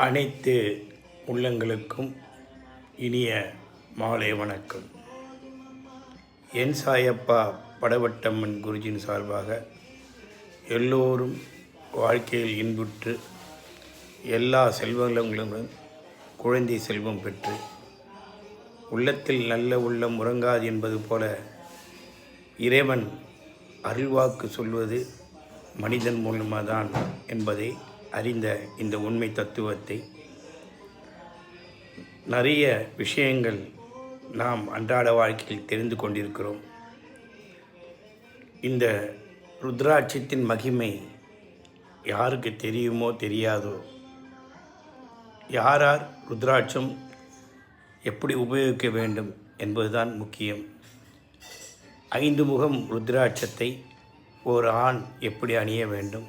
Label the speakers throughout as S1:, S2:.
S1: அனைத்து உள்ளங்களுக்கும் இனிய மாலை வணக்கம். என் சாயப்பா படவட்டம்மன் குருஜின் சார்பாக எல்லோரும் வாழ்க்கையில் இன்புற்று எல்லா செல்வங்களுடன் குழந்தை செல்வம் பெற்று உள்ளத்தில் நல்ல உள்ளம் உறங்காது என்பது போல இறைவன் அருள்வாக்கு சொல்வது மனிதன் மூலமாகத்தான் என்பதை அறிந்த இந்த உண்மை தத்துவத்தை நிறைய விஷயங்கள் நாம் அன்றாட வாழ்க்கையில் தெரிந்து கொண்டிருக்கிறோம். இந்த ருத்ராட்சத்தின் மகிமை யாருக்கு தெரியுமோ தெரியாதோ, யார் ருத்ராட்சம் எப்படி உபயோகிக்க வேண்டும் என்பதுதான் முக்கியம். 5 முகம் ருத்ராட்சத்தை ஒரு ஆண் எப்படி அணிய வேண்டும்,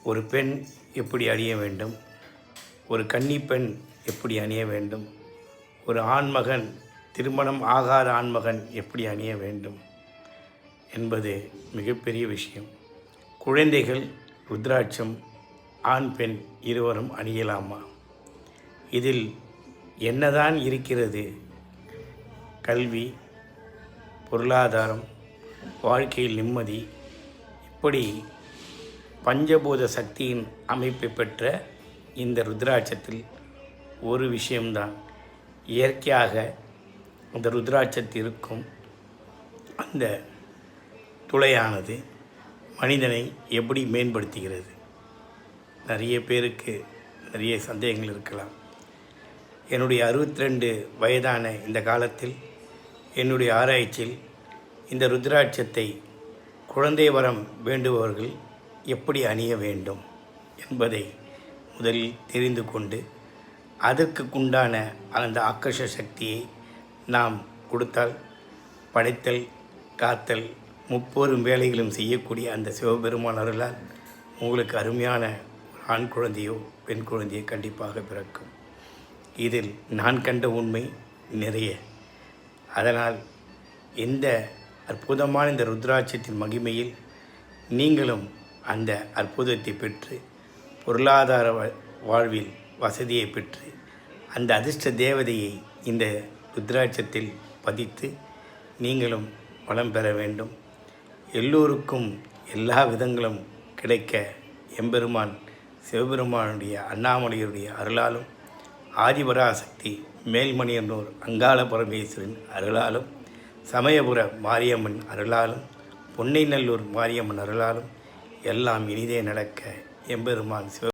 S1: ஒரு பெண் எப்படி அணிய வேண்டும், ஒரு கன்னிப்பெண் எப்படி அணிய வேண்டும், ஒரு ஆண்மகன் திருமணம் ஆகாத ஆண்மகன் எப்படி அணிய வேண்டும் என்பது மிகப்பெரிய விஷயம். குழந்தைகள் ருத்ராட்சம் ஆண் பெண் இருவரும் அணியலாமா? இதில் என்னதான் இருக்கிறது? கல்வி, பொருளாதாரம், வாழ்க்கையில் நிம்மதி, இப்படி பஞ்சபூத சக்தியின் அமைப்பை பெற்ற இந்த ருத்ராட்சத்தில் ஒரு விஷயம்தான். இயற்கையாக அந்த ருத்ராட்சத்தில் இருக்கும் அந்த துளையானது மனிதனை எப்படி மேம்படுத்துகிறது? நிறைய பேருக்கு நிறைய சந்தேகங்கள் இருக்கலாம். என்னுடைய 62 வயதான இந்த காலத்தில் என்னுடைய ஆராய்ச்சியில் இந்த ருத்ராட்சத்தை குழந்தை வரம் வேண்டுபவர்கள் எப்படி அணிய வேண்டும் என்பதை முதலில் தெரிந்து கொண்டு அதற்குண்டான அந்த ஆக்கர்ஷ சக்தியை நாம் கொடுத்தால் படைத்தல் காத்தல் முப்பெரும் வேலைகளும் செய்யக்கூடிய அந்த சிவபெருமான் அருளால் உங்களுக்கு அருமையான ஒரு ஆண் குழந்தையோ பெண் குழந்தையோ கண்டிப்பாக பிறக்கும். இதில் நான் கண்ட உண்மை நிறைய. அதனால் இந்த அற்புதமான இந்த ருத்ராட்சத்தின் மகிமையில் நீங்களும் அந்த அற்புதத்தை பெற்று பொருளாதார வாழ்வில் வசதியை பெற்று அந்த அதிர்ஷ்ட தேவதையை இந்த ருத்ராட்சத்தில் பதித்து நீங்களும் வளம் பெற வேண்டும். எல்லோருக்கும் எல்லா விதங்களும் கிடைக்க எம்பெருமான் சிவபெருமானுடைய அண்ணாமலையுடைய அருளாலும் ஆதிபராசக்தி மேல்மணியனூர் அங்காள பரமேஸ்வரன் அருளாலும் சமயபுர மாரியம்மன் அருளாலும் பொன்னைநல்லூர் மாரியம்மன் அருளாலும் எல்லாம் இனிதே நடக்க எம்பெருமான் சிவ